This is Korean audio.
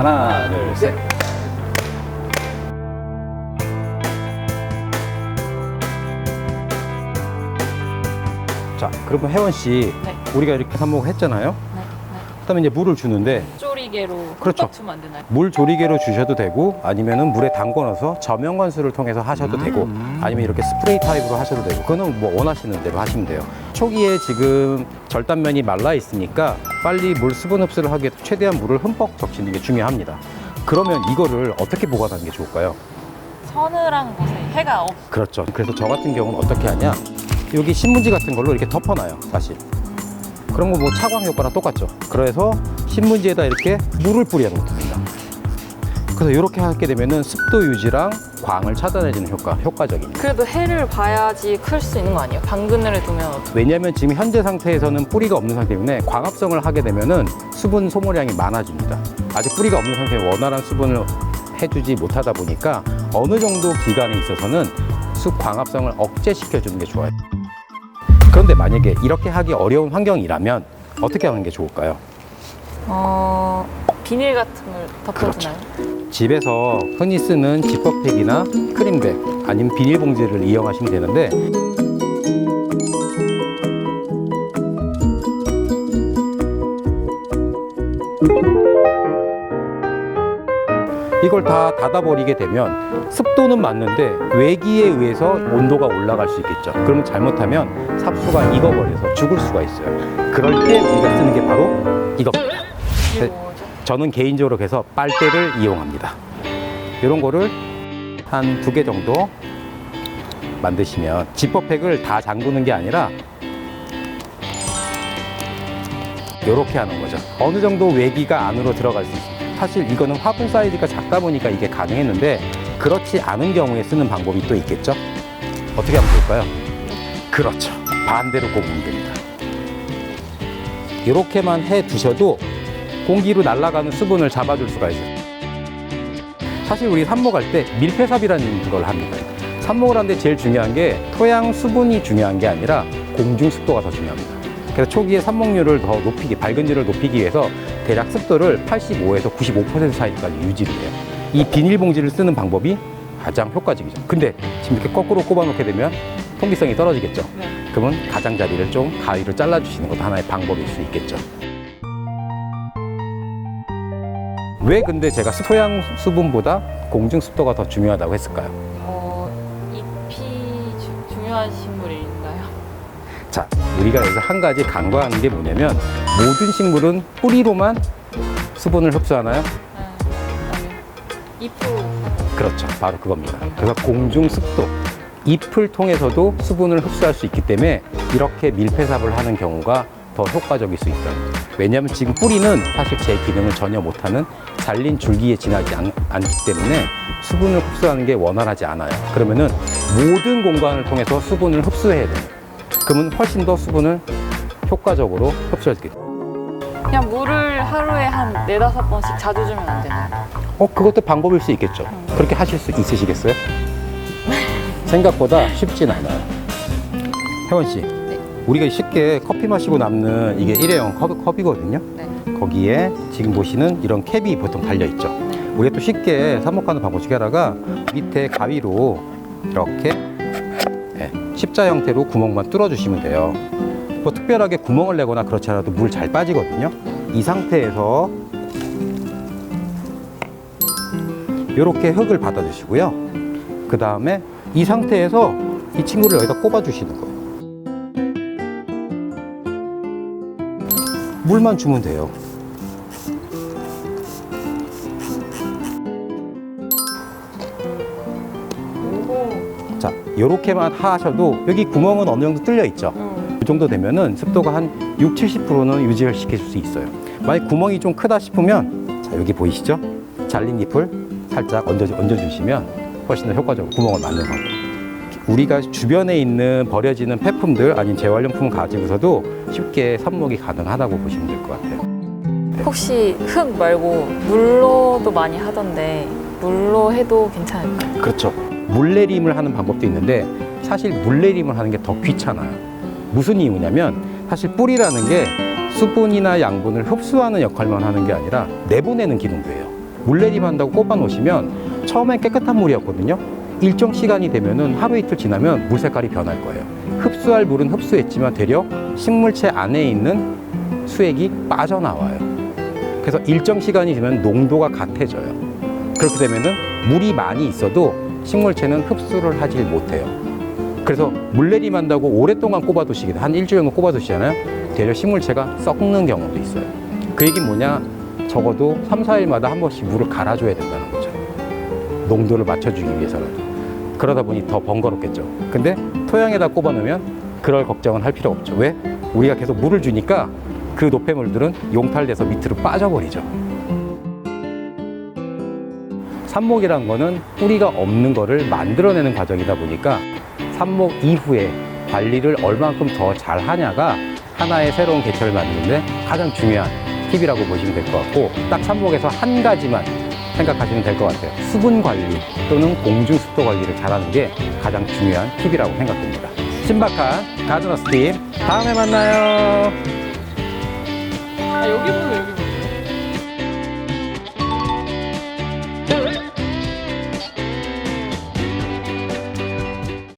하나, 둘, 셋. 자, 그러면 혜원 씨, 네. 우리가 이렇게 삽목을 했잖아요. 네. 그다음에 이제 물을 주는데 조리개로 그렇죠. 흠뻑 주면 안 되나요? 물 조리개로 주셔도 되고 아니면은 물에 담궈 넣어서 저명관수를 통해서 하셔도 되고 아니면 이렇게 스프레이 타입으로 하셔도 되고 그거는 뭐 원하시는 대로 하시면 돼요. 초기에 지금 절단면이 말라 있으니까 빨리 물 수분 흡수를 하기 위해 최대한 물을 흠뻑 적시는 게 중요합니다. 그러면 이거를 어떻게 보관하는 게 좋을까요? 서늘한 곳에 해가 없. 그렇죠. 그래서 저 같은 경우는 어떻게 하냐, 여기 신문지 같은 걸로 이렇게 덮어놔요. 사실 그런 거 뭐 차광 효과랑 똑같죠. 그래서 신문지에다 이렇게 물을 뿌려 놓습니다. 그래서 이렇게 하게 되면은 습도 유지랑 광을 차단해주는 효과적입니다. 그래도 해를 봐야지 클 수 있는 거 아니에요? 방그늘에 두면 어떻게? 왜냐하면 지금 현재 상태에서는 뿌리가 없는 상태 때문에 광합성을 하게 되면은 수분 소모량이 많아집니다. 아직 뿌리가 없는 상태에 원활한 수분을 해주지 못하다 보니까 어느 정도 기간에 있어서는 광합성을 억제시켜주는 게 좋아요. 그런데 만약에 이렇게 하기 어려운 환경이라면 어떻게 하는 게 좋을까요? 비닐 같은 걸 덮어주나요? 집에서 흔히 쓰는 지퍼팩이나 크림백 아니면 비닐봉지를 이용하시면 되는데 이걸 다 닫아버리게 되면 습도는 맞는데 외기에 의해서 온도가 올라갈 수 있겠죠. 그러면 잘못하면 삽수가 익어버려서 죽을 수가 있어요. 그럴 때 우리가 쓰는 게 바로 이겁니다. 이게 뭐죠? 저는 개인적으로 그래서 빨대를 이용합니다. 이런 거를 한 2개 정도 만드시면 지퍼팩을 다 잠그는 게 아니라 이렇게 하는 거죠. 어느 정도 외기가 안으로 들어갈 수 있습니다. 사실 이거는 화분 사이즈가 작다 보니까 이게 가능했는데 그렇지 않은 경우에 쓰는 방법이 또 있겠죠. 어떻게 하면 좋을까요? 그렇죠. 반대로 꼽으면 됩니다. 이렇게만 해 두셔도 공기로 날아가는 수분을 잡아줄 수가 있어요. 사실 우리 삽목할 때 밀폐삽이라는 걸 합니다. 삽목을 하는데 제일 중요한 게 토양 수분이 중요한 게 아니라 공중 습도가 더 중요합니다. 그래서 초기에 삽목률을 더 높이기, 발근율을 높이기 위해서 대략 습도를 85에서 95% 사이까지 유지를 해요. 이 비닐봉지를 쓰는 방법이 가장 효과적이죠. 근데 지금 이렇게 거꾸로 꼽아놓게 되면 통기성이 떨어지겠죠. 네. 그러면 가장자리를 좀 가위로 잘라주시는 것도 하나의 방법일 수 있겠죠. 왜 근데 제가 토양 수분보다 공중 습도가 더 중요하다고 했을까요? 잎이 중요한 식물인가요? 자, 우리가 여기서 한 가지 간과하는 게 뭐냐면 모든 식물은 뿌리로만 수분을 흡수하나요? 아니요. 잎으로. 그렇죠. 바로 그겁니다. 그래서 공중 습도, 잎을 통해서도 수분을 흡수할 수 있기 때문에 이렇게 밀폐삽을 하는 경우가 더 효과적일 수 있어요. 왜냐하면 지금 뿌리는 사실 제 기능을 전혀 못하는 잘린 줄기에 지나지 않기 때문에 수분을 흡수하는 게 원활하지 않아요. 그러면은 모든 공간을 통해서 수분을 흡수해야 돼요. 그러면 훨씬 더 수분을 효과적으로 흡수할 수 있겠죠. 그냥 물을 하루에 한 4-5번씩 자주 주면 안 되나요? 그것도 방법일 수 있겠죠. 그렇게 하실 수 있으시겠어요? 생각보다 쉽진 않아요. 혜원 씨, 네. 우리가 쉽게 커피 마시고 남는 이게 일회용 컵이거든요. 네. 거기에 지금 보시는 이런 캡이 보통 달려있죠. 우리가 또 쉽게 삽목하는 방법 중에 하나가 밑에 가위로 이렇게 십자 형태로 구멍만 뚫어주시면 돼요. 뭐 특별하게 구멍을 내거나 그렇지 않아도 물 잘 빠지거든요. 이 상태에서 이렇게 흙을 받아주시고요. 그 다음에 이 상태에서 이 친구를 여기다 꼽아주시는 거예요. 물만 주면 돼요. 자, 요렇게만 하셔도 여기 구멍은 어느 정도 뚫려 있죠. 이 정도 되면은 습도가 한 60-70%는 유지를 시킬 수 있어요. 만약 구멍이 좀 크다 싶으면 자, 여기 보이시죠? 잘린 잎을 살짝 얹어주시면 훨씬 더 효과적으로 구멍을 막는 방법. 우리가 주변에 있는 버려지는 폐품들 아니면 재활용품을 가지고서도 쉽게 삽목이 가능하다고 보시면 될 것 같아요. 혹시 흙 말고 물로도 많이 하던데 물로 해도 괜찮을까요? 그렇죠. 물내림을 하는 방법도 있는데 사실 물내림을 하는 게 더 귀찮아요. 무슨 이유냐면 사실 뿌리라는 게 수분이나 양분을 흡수하는 역할만 하는 게 아니라 내보내는 기능도 해요. 물내림한다고 꼽아 놓으시면 처음엔 깨끗한 물이었거든요. 일정 시간이 되면은 하루 이틀 지나면 물 색깔이 변할 거예요. 흡수할 물은 흡수했지만 되려 식물체 안에 있는 수액이 빠져나와요. 그래서 일정 시간이 지나면 농도가 같아져요. 그렇게 되면은 물이 많이 있어도 식물체는 흡수를 하질 못해요. 그래서 물내림한다고 오랫동안 꼽아두시게 한 일주일 정도 꼽아두시잖아요. 되려 식물체가 썩는 경우도 있어요. 그 얘기는 뭐냐? 적어도 3, 4일마다 한 번씩 물을 갈아줘야 된다는 거죠. 농도를 맞춰주기 위해서라도. 그러다 보니 더 번거롭겠죠. 근데 토양에다 꼽아놓으면 그럴 걱정은 할 필요 없죠. 왜? 우리가 계속 물을 주니까 그 노폐물들은 용탈돼서 밑으로 빠져버리죠. 삽목이란 거는 뿌리가 없는 거를 만들어내는 과정이다 보니까 삽목 이후에 관리를 얼만큼 더 잘 하냐가 하나의 새로운 개체를 만드는데 가장 중요한 팁이라고 보시면 될 것 같고, 딱 삽목에서 한 가지만 생각하시면 될 것 같아요. 수분 관리 또는 공중 습도 관리를 잘하는 게 가장 중요한 팁이라고 생각됩니다. 신박한 가드너스 팀 다음에 만나요. 아, 여기 보세요, 여기 보세요.